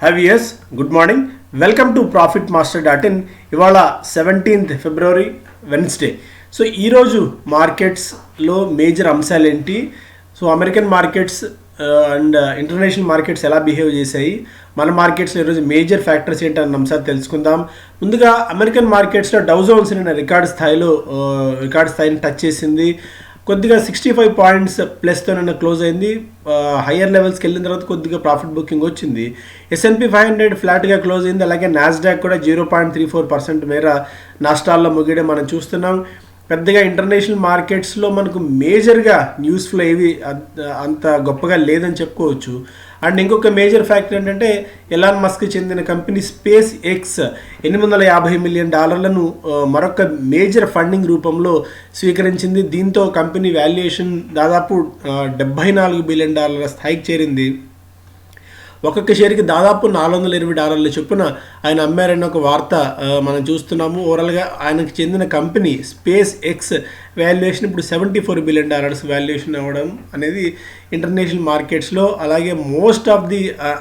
హ్యావియస్ good morning. Welcome to profit master dot in. ఇవాళ 17th ఫిబ్రవరి Wednesday. So ఈరోజు మార్కెట్స్లో major అంశాలు ఏంటి, so American markets and international markets ఎలా బిహేవ్ చేశాయి, మన మార్కెట్స్లో ఈరోజు మేజర్ ఫ్యాక్టర్స్ ఏంటి అన్న అంశాలు తెలుసుకుందాం. ముందుగా అమెరికన్ మార్కెట్స్లో డౌ జోన్స్ నిన్న రికార్డ్ స్థాయిని టచ్ చేసింది. కొద్దిగా 65 పాయింట్స్ ప్లస్తో నిన్న క్లోజ్ అయింది. హయ్యర్ లెవెల్స్కి వెళ్ళిన తర్వాత కొద్దిగా ప్రాఫిట్ బుకింగ్ వచ్చింది. S&P 500 ఫ్లాట్గా క్లోజ్ అయింది. అలాగే నాస్డాక్ కూడా 0.34% మేర నష్టాల్లో ముగియడం మనం చూస్తున్నాం. పెద్దగా ఇంటర్నేషనల్ మార్కెట్స్లో మనకు మేజర్గా న్యూస్ ఫ్లో ఏవి అంత గొప్పగా లేదని చెప్పుకోవచ్చు. అండ్ ఇంకొక మేజర్ ఫ్యాక్టర్ ఏంటంటే ఎలాన్ మస్క్ చెందిన కంపెనీ స్పేస్ ఎక్స్ $850 మిలియన్ మరొక మేజర్ ఫండింగ్ రూపంలో స్వీకరించింది. దీంతో కంపెనీ వాల్యుయేషన్ దాదాపు $74 బిలియన్ స్థాయికి చేరింది. ఒక్కొక్క షేర్కి దాదాపు $420 చొప్పున ఆయన అమ్మారన్న ఒక వార్త మనం చూస్తున్నాము. ఓవరాల్గా ఆయనకు చెందిన కంపెనీ స్పేస్ ఎక్స్ వాల్యుయేషన్ ఇప్పుడు $74 బిలియన్ వాల్యుయేషన్ అవ్వడం అనేది ఇంటర్నేషనల్ మార్కెట్స్లో, అలాగే మోస్ట్ ఆఫ్ ది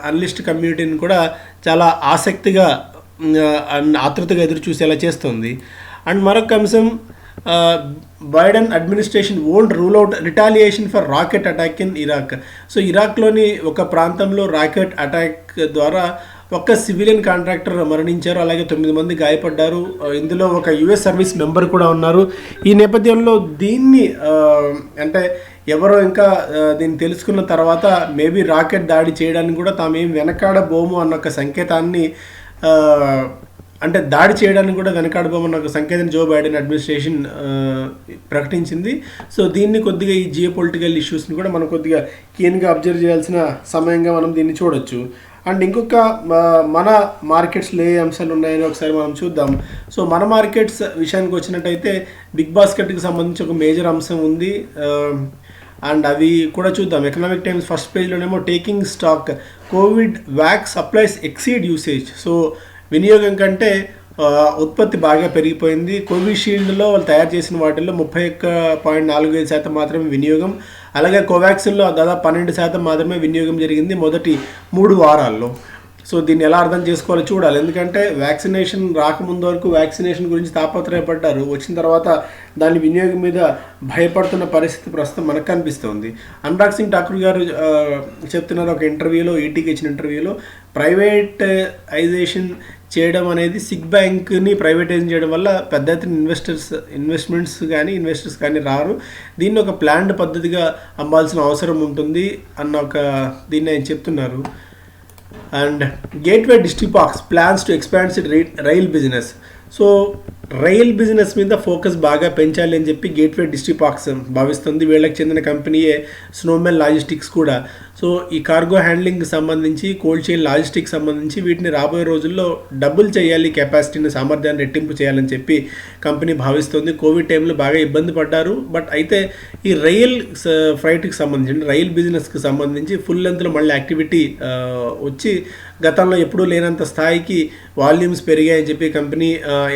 అనలిస్ట్ కమ్యూనిటీని కూడా చాలా ఆసక్తిగా ఆతృతగా ఎదురు చూసేలా చేస్తుంది. అండ్ మరొక అంశం, Biden administration won't rule out retaliation for rocket attack in Iraq. So ఇరాక్లోని ఒక ప్రాంతంలో రాకెట్ అటాక్ ద్వారా ఒక సివిలియన్ కాంట్రాక్టర్ మరణించారు, అలాగే 9 మంది గాయపడ్డారు. ఇందులో ఒక US సర్వీస్ మెంబర్ కూడా ఉన్నారు. ఈ నేపథ్యంలో దీన్ని అంటే ఎవరో ఇంకా దీన్ని తెలుసుకున్న తర్వాత మేబీ రాకెట్ దాడి చేయడానికి కూడా తామేం వెనకాడబోము అన్న ఒక సంకేతాన్ని, అంటే దాడి చేయడానికి కూడా వెనకాడబోమన్న ఒక సంకేతాన్ని జో బైడెన్ అడ్మినిస్ట్రేషన్ ప్రకటించింది. సో దీన్ని కొద్దిగా ఈ జియో పొలిటికల్ ఇష్యూస్ని కూడా మనం కొద్దిగా కీన్గా అబ్జర్వ్ చేయాల్సిన సమయంగా మనం దీన్ని చూడొచ్చు. అండ్ ఇంకొక మన మార్కెట్స్లో ఏ అంశాలు ఉన్నాయని ఒకసారి మనం చూద్దాం. సో మన మార్కెట్స్ విషయానికి వచ్చినట్టయితే బిగ్ బాస్కెట్కి సంబంధించి ఒక మేజర్ అంశం ఉంది. అండ్ అవి కూడా చూద్దాం. ఎకనామిక్ టైమ్స్ ఫస్ట్ పేజ్లోనేమో taking stock, Covid vax supplies exceed usage. So వినియోగం కంటే ఉత్పత్తి బాగా పెరిగిపోయింది. కోవిషీల్డ్లో వాళ్ళు తయారు చేసిన వాటిల్లో 31.45% మాత్రమే వినియోగం, అలాగే కోవాక్సిన్లో దాదాపు 12% మాత్రమే వినియోగం జరిగింది మొదటి 3 వారాల్లో. సో దీన్ని ఎలా అర్థం చేసుకోవాలో చూడాలి. ఎందుకంటే వ్యాక్సినేషన్ రాకముందు వరకు వ్యాక్సినేషన్ గురించి తాపత్రయపడ్డారు, వచ్చిన తర్వాత దాని వినియోగం మీద భయపడుతున్న పరిస్థితి ప్రస్తుతం మనకు కనిపిస్తుంది. అనురాగ్ సింగ్ ఠాకూర్ గారు చెప్తున్నారు ఒక ఇంటర్వ్యూలో, ఈటీకి ఇచ్చిన ఇంటర్వ్యూలో, ప్రైవేటైజేషన్ చేయడం అనేది సిక్ బ్యాంక్ని ప్రైవేటైజ్ చేయడం వల్ల పెద్ద ఎత్తున ఇన్వెస్టర్స్ కానీ రారు, దీన్ని ఒక ప్లాన్డ్ పద్ధతిగా అమ్మాల్సిన అవసరం ఉంటుంది అన్న ఒక దీన్ని ఆయన చెప్తున్నారు. And Gateway Distriparks plans to expands it rail business. So rail business మీద ఫోకస్ బాగా పెంచాలి అని చెప్పి గేట్వే డిస్ట్రిపాక్స్ భావిస్తుంది. వీళ్ళకి చెందిన కంపెనీయే స్నోమెన్ లాజిస్టిక్స్ కూడా. సో ఈ కార్గో హ్యాండ్లింగ్కి సంబంధించి, కోల్డ్ చైన్ లాజిస్టిక్స్ సంబంధించి వీటిని రాబోయే రోజుల్లో డబుల్ చేయాలి, కెపాసిటీని, సామర్థ్యాన్ని రెట్టింపు చేయాలని చెప్పి కంపెనీ భావిస్తుంది. కోవిడ్ టైంలో బాగా ఇబ్బంది పడ్డారు. బట్ అయితే ఈ రైల్ ఫ్రైట్కి సంబంధించి, రైల్ బిజినెస్కి సంబంధించి ఫుల్ లెంత్లో మళ్ళీ యాక్టివిటీ వచ్చి గతంలో ఎప్పుడూ లేనంత స్థాయికి వాల్యూమ్స్ పెరిగాయని చెప్పి కంపెనీ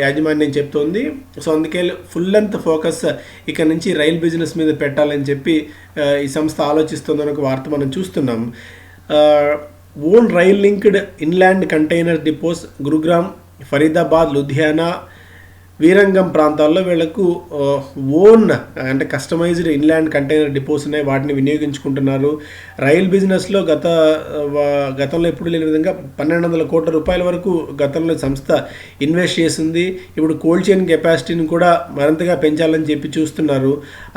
యాజమాన్యం చెప్తోంది. సో అందుకే ఫుల్ లెంత్ ఫోకస్ ఇక నుంచి రైల్ బిజినెస్ మీద పెట్టాలని చెప్పి ఈ సంస్థ ఆలోచిస్తుందని ఒక వార్త మనం చూస్తున్నాం. Own rail linked inland container depots Gurugram, Faridabad, Ludhiana, Viramgam ప్రాంతాల్లో వీళ్లకు ఓన్ అంటే కస్టమైజ్డ్ ఇన్లాండ్ కంటైనర్ డిపోస్ ఉన్నాయి, వాటిని వినియోగించుకుంటున్నారు. రైల్ బిజినెస్లో గతంలో ఎప్పుడు లేని విధంగా 1,200 కోట్ల రూపాయల వరకు గతంలో సంస్థ ఇన్వెస్ట్ చేసింది. ఇప్పుడు కోల్డ్ చైన్ కెపాసిటీని కూడా మరింతగా పెంచాలని చెప్పి చూస్తున్నారు.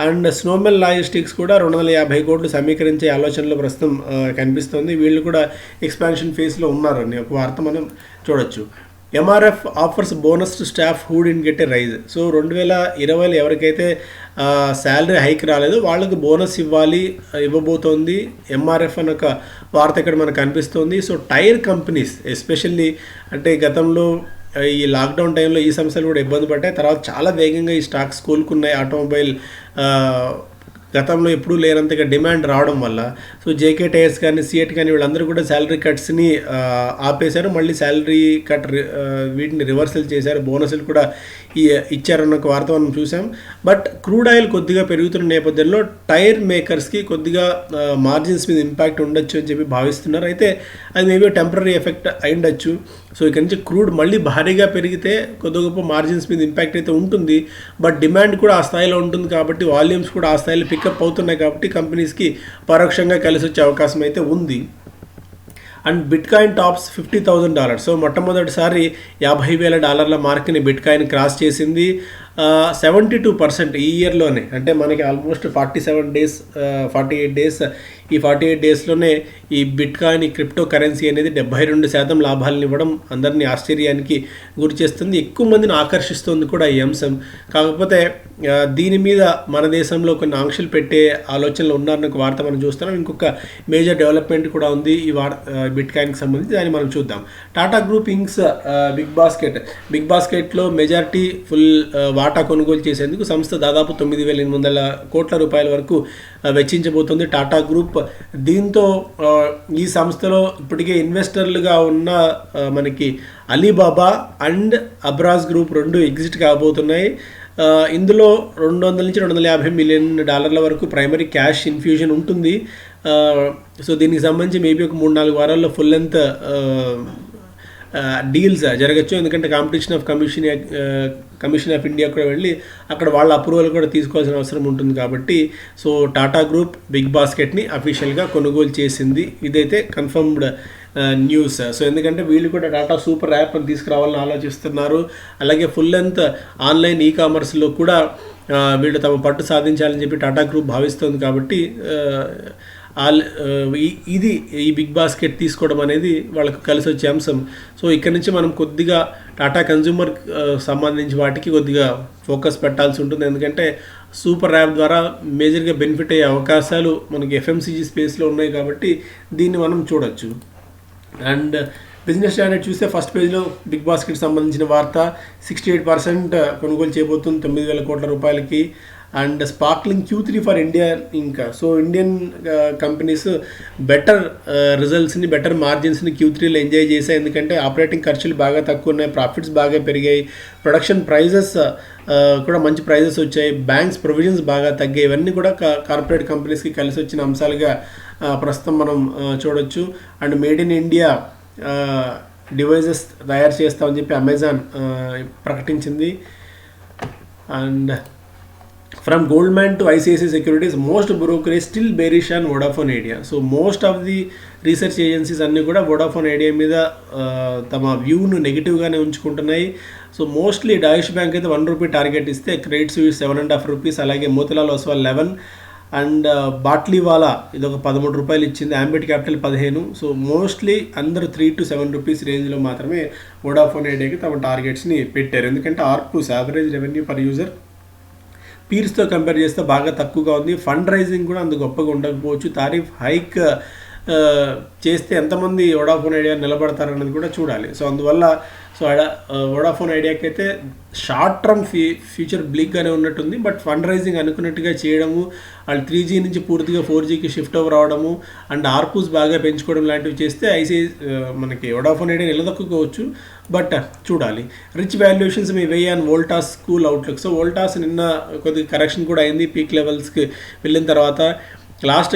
అండ్ స్నోమెన్ లాజిస్టిక్స్ కూడా 250 కోట్లు సమీకరించే ఆలోచనలో ప్రస్తుతం కనిపిస్తుంది. వీళ్ళు కూడా ఎక్స్పాన్షన్ ఫేజ్లో ఉన్నారని ఒక వార్త మనం చూడొచ్చు. MRF offers bonus to staff who didn't get a raise. So 2020లో ఎవరికైతే శాలరీ హైక్ రాలేదో వాళ్ళకు బోనస్ ఇవ్వబోతోంది MRF అని ఒక వార్త ఇక్కడ మనకు కనిపిస్తుంది. సో టైర్ కంపెనీస్ ఎస్పెషల్లీ, అంటే గతంలో ఈ లాక్డౌన్ టైంలో ఈ సంస్థలు కూడా ఇబ్బంది పడ్డాయి, తర్వాత చాలా వేగంగా ఈ స్టాక్స్ కోలుకున్నాయి. ఆటోమొబైల్ గతంలో ఎప్పుడూ లేనంతగా డిమాండ్ రావడం వల్ల సో జేకే టైర్స్ కానీ సిఎట్ కానీ వీళ్ళందరూ కూడా శాలరీ కట్స్ని ఆపేశారు. మళ్ళీ శాలరీ కట్ వీటిని రివర్సల్ చేశారు, బోనస్లు కూడా ఇచ్చారన్న ఒక వార్త మనం చూసాం. బట్ క్రూడ్ ఆయిల్ కొద్దిగా పెరుగుతున్న నేపథ్యంలో టైర్ మేకర్స్కి కొద్దిగా మార్జిన్స్ మీద ఇంపాక్ట్ ఉండొచ్చు అని చెప్పి భావిస్తున్నారు. అయితే అది మేబీ టెంపరీ ఎఫెక్ట్ అయిండొచ్చు. సో ఇక్కడ నుంచి క్రూడ్ మళ్ళీ భారీగా పెరిగితే కొద్ది గొప్ప మార్జిన్స్ మీద ఇంపాక్ట్ అయితే ఉంటుంది. బట్ డిమాండ్ కూడా ఆ స్థాయిలో ఉంటుంది కాబట్టి వాల్యూమ్స్ కూడా ఆ స్థాయిలో పికప్ అవుతున్నాయి కాబట్టి కంపెనీస్కి పరోక్షంగా కలిసి వచ్చే అవకాశం అయితే ఉంది. And bit coin tops $50,000. So మొట్టమొదటిసారి $50,000 మార్క్ని బిట్ కాయిన్ క్రాస్ చేసింది. 72% ఈ ఇయర్లోనే, అంటే మనకి ఆల్మోస్ట్ 48 డేస్, ఈ 48 డేస్లోనే ఈ బిట్ కాయిన్, ఈ క్రిప్టో కరెన్సీ అనేది 72% లాభాలను ఇవ్వడం అందరినీ ఆశ్చర్యానికి గురి చేస్తుంది. ఎక్కువ మందిని ఆకర్షిస్తుంది కూడా ఈ అంశం. కాకపోతే దీని మీద మన దేశంలో కొన్ని ఆంక్షలు పెట్టే ఆలోచనలు ఉన్నారన్న ఒక వార్త మనం చూస్తున్నాం. ఇంకొక మేజర్ డెవలప్మెంట్ కూడా ఉంది ఈ బిట్ కాయిన్కి సంబంధించి, దాన్ని మనం చూద్దాం. టాటా గ్రూప్ ఇంక్స్ బిగ్ బాస్కెట్లో మెజారిటీ ఫుల్ వాటా కొనుగోలు చేసేందుకు సంస్థ దాదాపు 9,800 కోట్ల రూపాయల వరకు వెచ్చించబోతుంది టాటా గ్రూప్. దీంతో ఈ సంస్థలో ఇప్పటికే ఇన్వెస్టర్లుగా ఉన్న మనకి Alibaba and Abraj group 2 exit కాబోతున్నాయి. ఇందులో $200 నుంచి $250 మిలియన్ వరకు ప్రైమరీ క్యాష్ ఇన్ఫ్యూజన్ ఉంటుంది. సో దీనికి సంబంధించి మేబీ ఒక 3-4 వారాల్లో ఫుల్ లెంత్ డీల్స్ జరగచ్చు. ఎందుకంటే కమిషన్ ఆఫ్ ఇండియా కూడా వెళ్ళి అక్కడ వాళ్ళ అప్రూవల్ కూడా తీసుకోవాల్సిన అవసరం ఉంటుంది కాబట్టి సో టాటా గ్రూప్ బిగ్ బాస్కెట్ని అఫీషియల్గా కొనుగోలు చేసింది. ఇదైతే కన్ఫర్మ్డ్ న్యూస్. సో ఎందుకంటే వీళ్ళు కూడా టాటా సూపర్ యాప్ అని తీసుకురావాలని ఆలోచిస్తున్నారు. అలాగే ఫుల్ లెంత్ ఆన్లైన్ కామర్స్లో కూడా వీళ్ళు తమ పట్టు సాధించాలని చెప్పి టాటా గ్రూప్ భావిస్తుంది కాబట్టి ఇది ఈ బిగ్ బాస్కెట్ తీసుకోవడం అనేది వాళ్ళకు కలిసి వచ్చే అంశం. సో ఇక్కడ నుంచి మనం కొద్దిగా టాటా కన్జ్యూమర్ సంబంధించి వాటికి కొద్దిగా ఫోకస్ పెట్టాల్సి ఉంటుంది. ఎందుకంటే సూపర్ యాప్ ద్వారా మేజర్గా బెనిఫిట్ అయ్యే అవకాశాలు మనకి ఎఫ్ఎంసీజీ స్పేస్లో ఉన్నాయి కాబట్టి దీన్ని మనం చూడొచ్చు. అండ్ బిజినెస్ స్టాండర్డ్ చూస్తే ఫస్ట్ పేజ్లో బిగ్ బాస్కెట్ సంబంధించిన వార్త 68% కొనుగోలు చేయబోతుంది 9,000 కోట్ల రూపాయలకి. And sparkling Q3 for India. ఇంకా సో ఇండియన్ కంపెనీస్ బెటర్ రిజల్ట్స్ని, బెటర్ మార్జిన్స్ని Q3లో ఎంజాయ్ చేశాయి. ఎందుకంటే ఆపరేటింగ్ ఖర్చులు బాగా తక్కువ ఉన్నాయి, ప్రాఫిట్స్ బాగా పెరిగాయి, ప్రొడక్షన్ ప్రైజెస్ కూడా మంచి ప్రైజెస్ వచ్చాయి, బ్యాంక్స్ ప్రొవిజన్స్ బాగా తగ్గాయి. ఇవన్నీ కూడా కార్పొరేట్ కంపెనీస్కి కలిసి వచ్చిన అంశాలుగా ప్రస్తుతం మనం చూడొచ్చు. And made in India devices తయారు చేస్తామని చెప్పి అమెజాన్ ప్రకటించింది. And from Goldman to ICICI securities, most brokerage still bearish on Vodafone idea. So most of the research agencies అన్నీ కూడా వోడాఫోన్ ఐడియా మీద తమ వ్యూను నెగిటివ్గానే ఉంచుకుంటున్నాయి. సో మోస్ట్లీ డాయిష్ బ్యాంక్ అయితే ₹1 target ఇస్తే క్రెడిట్ స్విస్ ₹7.5, అలాగే మోతిలాల్ ఓస్వాల్ 11 అండ్ బాట్లీవాలా ఇదొక ₹13 ఇచ్చింది, అంబిట్ క్యాపిటల్ 15. సో మోస్ట్లీ అందరూ ₹3 to ₹7 రేంజ్లో మాత్రమే వోడాఫోన్ ఐడియాకి తమ టార్గెట్స్ని పెట్టారు. ఎందుకంటే ARPUs, average revenue per user, పీర్స్తో కంపేర్ చేస్తే బాగా తక్కువగా ఉంది. ఫండ్ రైజింగ్ కూడా అంత గొప్పగా ఉండకపోవచ్చు. తారీఫ్ హైక్ చేస్తే ఎంతమంది వోడాఫోన్ ఐడియా నిలబడతారన్నది కూడా చూడాలి. సో అందువల్ల వోడాఫోన్ ఐడియాకి అయితే షార్ట్ టర్మ్ ఫ్యూచర్ బ్లీక్గానే ఉన్నట్టుంది. బట్ ఫండ్ రైజింగ్ అనుకున్నట్టుగా చేయడము, వాళ్ళు 3G నుంచి పూర్తిగా 4Gకి షిఫ్ట్ ఓవర్ అవడము అండ్ ఆర్పూస్ బాగా పెంచుకోవడం లాంటివి చేస్తే మనకి వోడాఫోన్ ఐడియా నిలదొక్కుకోవచ్చు. బట్ చూడాలి. రిచ్ వాల్యుయేషన్స్ మీ వెయ్యి and Voltas cool outlook. So Voltas నిన్న కొద్దిగా కరెక్షన్ కూడా అయింది, పీక్ లెవెల్స్కి వెళ్ళిన తర్వాత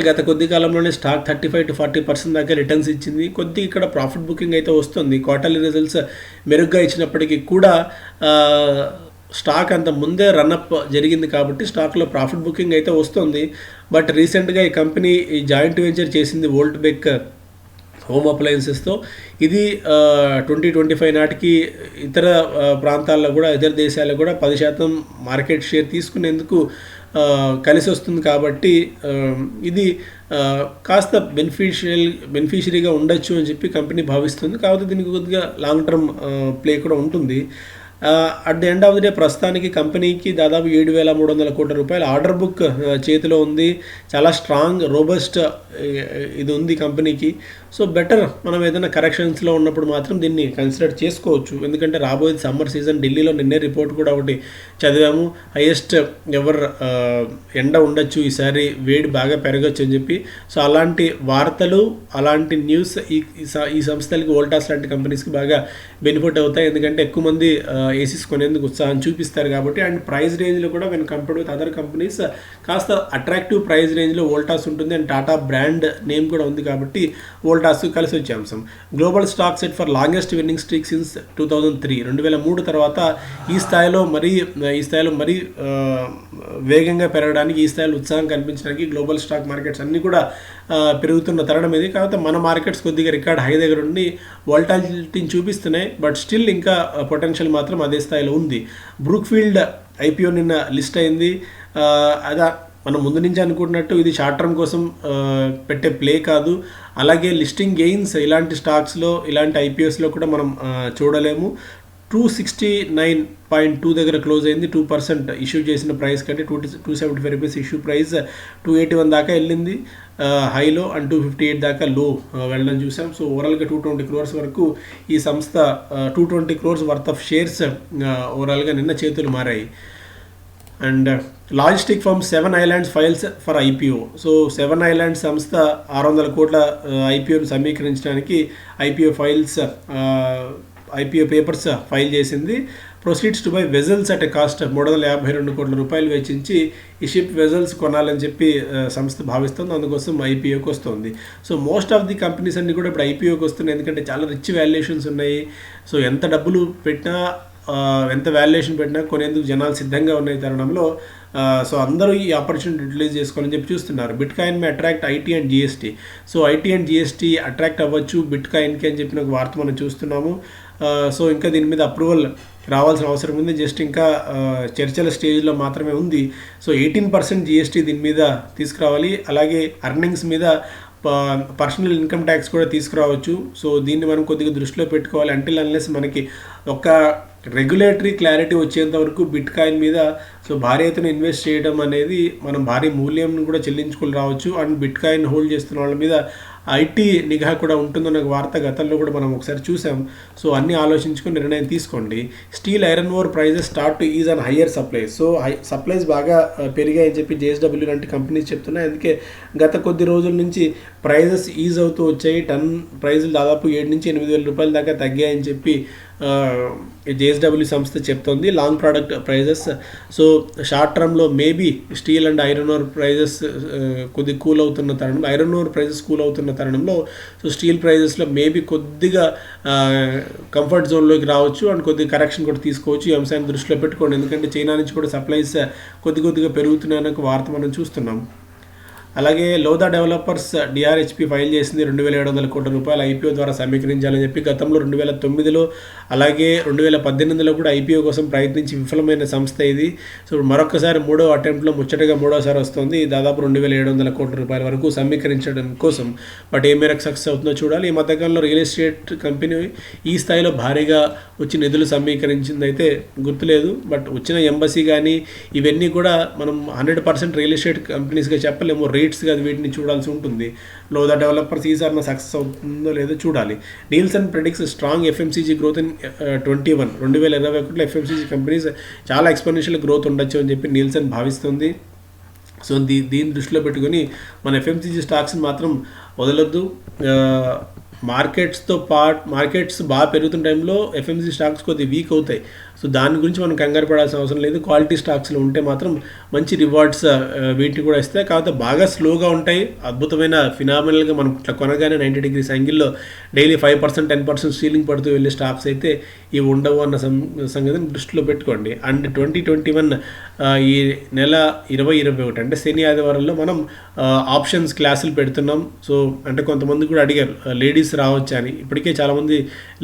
గత కొద్ది కాలంలోనే స్టాక్ 35 to 40% దాకా రిటర్న్స్ ఇచ్చింది. కొద్దిగా ఇక్కడ ప్రాఫిట్ బుకింగ్ అయితే వస్తుంది. క్వార్టర్లీ రిజల్ట్స్ మెరుగ్గా ఇచ్చినప్పటికీ కూడా స్టాక్ అంత ముందే రన్అప్ జరిగింది కాబట్టి స్టాక్లో ప్రాఫిట్ బుకింగ్ అయితే వస్తుంది. బట్ రీసెంట్గా ఈ కంపెనీ ఈ జాయింట్ వెంచర్ చేసింది వోల్ట్బెక్ హోమ్ అప్లయన్సెస్తో. ఇది 2025 నాటికి ఇతర ప్రాంతాల్లో కూడా, ఇతర దేశాల్లో కూడా 10% మార్కెట్ షేర్ తీసుకునేందుకు కలిసి వస్తుంది. కాబట్టి ఇది కాస్త బెనిఫిషరీగా ఉండొచ్చు అని చెప్పి కంపెనీ భావిస్తుంది. కాకపోతే దీనికి కొద్దిగా లాంగ్ టర్మ్ ప్లే కూడా ఉంటుంది. At the end of the day ప్రస్తుతానికి కంపెనీకి దాదాపు 7,300 కోట్ల రూపాయల ఆర్డర్ బుక్ చేతిలో ఉంది. చాలా స్ట్రాంగ్ రోబస్ట్ ఇది ఉంది కంపెనీకి. సో బెటర్ మనం ఏదైనా కరెక్షన్స్లో ఉన్నప్పుడు మాత్రం దీన్ని కన్సిడర్ చేసుకోవచ్చు. ఎందుకంటే రాబోయే సమ్మర్ సీజన్, ఢిల్లీలో నిన్నే రిపోర్ట్ కూడా ఒకటి చదివాము, హైయెస్ట్ ఎవర్ ఎండ ఉండొచ్చు ఈసారి, వేడి బాగా పెరగచ్చు అని చెప్పి. సో అలాంటి వార్తలు, అలాంటి న్యూస్ ఈ సంస్థలకి, వోల్టాస్ లాంటి కంపెనీస్కి బాగా బెనిఫిట్ అవుతాయి. ఎందుకంటే ఎక్కువ మంది ఏసీస్ కొనేందుకు ఉత్సాహం చూపిస్తారు కాబట్టి. అండ్ ప్రైస్ రేంజ్లో కూడా when compared with other companies కాస్త అట్రాక్టివ్ ప్రైస్ రేంజ్లో వోల్టాస్ ఉంటుంది. అండ్ టాటా బ్రాండ్ నేమ్ కూడా ఉంది కాబట్టి వోల్టాస్ కలిసి వచ్చే అంశం. Global stock set for longest winnowing streak since 2003. 2003 తర్వాత ఈ స్థాయిలో మరీ వేగంగా పెరగడానికి, ఈ స్థాయిలో ఉత్సాహం కనిపించడానికి గ్లోబల్ స్టాక్ మార్కెట్స్ అన్నీ కూడా పెరుగుతున్న తరుణం ఇది. కాకపోతే మన మార్కెట్స్ కొద్దిగా రికార్డ్ హై దగ్గర ఉండి వోల్టాలిటీని చూపిస్తున్నాయి. బట్ స్టిల్ ఇంకా పొటెన్షియల్ మాత్రం అదే స్థాయిలో ఉంది. బ్రూక్ఫీల్డ్ ఐపీఓ నిన్న లిస్ట్ అయింది. అదా మనం ముందు నుంచి అనుకుంటున్నట్టు ఇది షార్ట్ టర్మ్ కోసం పెట్టే ప్లే కాదు. అలాగే లిస్టింగ్ గెయిన్స్ ఇలాంటి స్టాక్స్లో, ఇలాంటి ఐపీఓస్లో కూడా మనం చూడలేము. 269.2 దగ్గర క్లోజ్ అయింది. 2% ఇష్యూ చేసిన ప్రైస్ కంటే 275 రూపీస్ ఇష్యూ ప్రైస్ 281 దాకా వెళ్ళింది హైలో, అండ్ 258 దాకా లో వెళ్ళడం చూసాం. సో ఓవరాల్గా 220 crores వరకు ఈ సంస్థ 220 crores వర్త్ ఆఫ్ షేర్స్ ఓవరాల్గా నిన్న చేతులు మారాయి. And logistic firm 7 Islands files for IPO. So 7 Islands సంస్థ 600 కోట్ల ఐపీఓను సమీకరించడానికి ఐపీఓ పేపర్స్ ఫైల్ చేసింది. Proceeds to buy vessels at a cost 352 కోట్ల రూపాయలు వెచ్చించి ఈ షిప్ వెజల్స్ కొనాలని చెప్పి సంస్థ భావిస్తుంది. అందుకోసం ఐపీఓకి వస్తుంది. So most of the companies అన్ని కూడా ఇప్పుడు ఐపీఓకి వస్తున్నాయి. ఎందుకంటే చాలా రిచ్ వాల్యుయేషన్స్ ఉన్నాయి. సో ఎంత డబ్బులు పెట్టినా, ఎంత వాల్యుయేషన్ పెట్టినా కొనేందుకు జనాలు సిద్ధంగా ఉన్న తరుణంలో సో అందరూ ఈ ఆపర్చునిటీ యూటిలైజ్ చేసుకోవాలని చెప్పి చూస్తున్నారు. Bit coin May attract IT and GST. So IT and GST attract అవ్వచ్చు బిట్ కాయిన్కి అని చెప్పిన ఒక వార్త మనం చూస్తున్నాము. సో ఇంకా దీని మీద అప్రూవల్ రావాల్సిన అవసరం ఉంది. జస్ట్ ఇంకా చర్చల స్టేజ్లో మాత్రమే ఉంది. సో 18% జిఎస్టీ దీని మీద తీసుకురావాలి. అలాగే అర్నింగ్స్ మీద పర్సనల్ ఇన్కమ్ ట్యాక్స్ కూడా తీసుకురావచ్చు. సో దీన్ని మనం కొద్దిగా దృష్టిలో పెట్టుకోవాలి. అంటిల్ అన్లెస్ మనకి ఒక రెగ్యులేటరీ క్లారిటీ వచ్చేంత వరకు బిట్ కాయిన్ మీద సో భారీ ఎత్తున ఇన్వెస్ట్ చేయడం అనేది మనం భారీ మూల్యం కూడా చెల్లించుకుని రావచ్చు. అండ్ బిట్ కాయిన్ హోల్డ్ చేస్తున్న వాళ్ళ మీద ఐటీ నిఘా కూడా ఉంటుందన్న వార్త గతంలో కూడా మనం ఒకసారి చూసాం. సో అన్నీ ఆలోచించుకొని నిర్ణయం తీసుకోండి. Steel, iron ore prices start to ease on higher supplies. So supplies బాగా పెరిగాయని చెప్పి జేఎస్డబ్ల్యూ లాంటి కంపెనీస్ చెప్తున్నాయి. అందుకే గత కొద్ది రోజుల నుంచి ప్రైజెస్ ఈజ్ అవుతూ వచ్చాయి. టన్ ప్రైజులు దాదాపు 7,000 నుంచి 8,000 రూపాయల దాకా తగ్గాయని చెప్పి జేఎస్డబ్ల్యూ సంస్థ చెప్తోంది. Long product prices so short టర్మ్లో maybe steel and iron ore prices కొద్దిగా కూల్ అవుతున్న తరుణంలో, ఐరన్ ఓర్ ప్రైజెస్ కూల్ అవుతున్న తరుణంలో సో స్టీల్ ప్రైజెస్లో మేబీ కొద్దిగా కంఫర్ట్ జోన్లోకి రావచ్చు. అండ్ కొద్దిగా కరెక్షన్ కూడా తీసుకోవచ్చు. ఈ అంశాన్ని దృష్టిలో పెట్టుకోండి. ఎందుకంటే చైనా నుంచి కూడా సప్లైస్ కొద్దిగా పెరుగుతున్నాయని ఒక వార్త మనం చూస్తున్నాం. అలాగే లోదా డెవలపర్స్ డిఆర్హెచ్పి ఫైల్ చేసింది 2,700 కోట్ల రూపాయలు ఐపీఓ ద్వారా సమీకరించాలని చెప్పి. గతంలో 2009లో అలాగే 2018లో కూడా ఐపీఓ కోసం ప్రయత్నించి విఫలమైన సంస్థ ఇది. సో మరొకసారి మూడో అటెంప్ట్లో ముచ్చటగా మూడోసారి వస్తుంది. దాదాపు 2,700 కోట్ల రూపాయల వరకు సమీకరించడం కోసం. బట్ ఏ మేరకు సక్సెస్ అవుతుందో చూడాలి. ఈ మధ్యకాలంలో రియల్ ఎస్టేట్ కంపెనీ ఈ స్థాయిలో భారీగా వచ్చి నిధులు సమీకరించింది అయితే గుర్తులేదు. బట్ వచ్చిన ఎంబసీ కానీ ఇవన్నీ కూడా మనం 100% రియల్ ఎస్టేట్ కంపెనీస్గా చెప్పలేము. రేట్స్గా వీటిని చూడాల్సి ఉంటుంది. లోదా డెవలపర్స్ ఈసారి సక్సెస్ అవుతుందో లేదో చూడాలి. Nielsen ప్రెడిక్ట్స్ strong FMCG growth in 2021 FMCG companies చాలా ఎక్స్పోనెన్షియల్ గ్రోత్ ఉండొచ్చు అని చెప్పి నీల్సన్ భావిస్తుంది. సో దీన్ని దృష్టిలో పెట్టుకొని మన ఎఫ్ఎంసీజీ స్టాక్స్ని మాత్రం వదలొద్దు. మార్కెట్స్ బాగా పెరుగుతున్న టైంలో ఎఫ్ఎంసీ స్టాక్స్ కొద్దిగా వీక్ అవుతాయి. సో దాని గురించి మనం కంగారు పడాల్సిన అవసరం లేదు. క్వాలిటీ స్టాక్స్లో ఉంటే మాత్రం మంచి రివార్డ్స్ వీటిని కూడా ఇస్తాయి. కాకపోతే బాగా స్లోగా ఉంటాయి. అద్భుతమైన ఫినామినల్గా మనం ఇట్లా కొనగానే 90 degrees యాంగిల్లో డైలీ 5%, 10% సీలింగ్ పడుతూ వెళ్ళే స్టాక్స్ అయితే ఇవి ఉండవు అన్న సంగతిని దృష్టిలో పెట్టుకోండి. అండ్ 2021 ఈ నెల 20-21 అంటే శని ఆదివారంలో మనం ఆప్షన్స్ క్లాసులు పెడుతున్నాం. సో అంటే కొంతమంది కూడా అడిగారు లేడీస్ రావచ్చు అని. ఇప్పటికే చాలామంది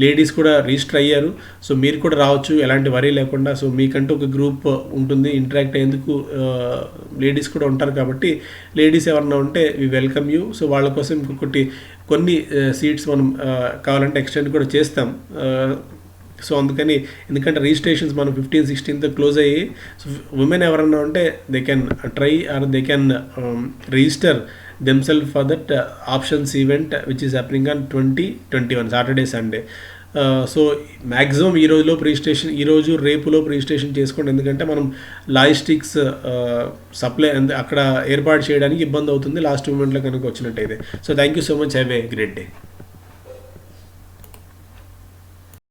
లేడీస్ కూడా రిజిస్టర్ అయ్యారు. సో మీరు కూడా రావచ్చు, ఎలాంటి వరీ లేకుండా. సో మీకంటూ ఒక గ్రూప్ ఉంటుంది, ఇంటరాక్ట్ అయ్యేందుకు లేడీస్ కూడా ఉంటారు. కాబట్టి లేడీస్ ఎవరన్నా ఉంటే వి వెల్కమ్ యూ. సో వాళ్ళ కోసం కొన్ని సీట్స్ మనం కావాలంటే ఎక్స్టెండ్ కూడా చేస్తాం. సో అందుకని ఎందుకంటే రిజిస్ట్రేషన్స్ మనం 15-16 క్లోజ్ అయ్యి, సో ఉమెన్ ఎవరన్నా ఉంటే they can try or they can register themselves for that options event which is happening on 20-21 Saturday Sunday. So maximum ఈ రోజులో రిజిస్ట్రేషన్, ఈరోజు రేపులో రిజిస్ట్రేషన్ చేసుకోండి, ఎందుకంటే మనం లాజిస్టిక్స్ సప్లై అక్కడ ఏర్పాటు చేయడానికి ఇబ్బంది అవుతుంది లాస్ట్ మూమెంట్లో కనుక వచ్చినట్టయితే. So thank you so much, have a great day.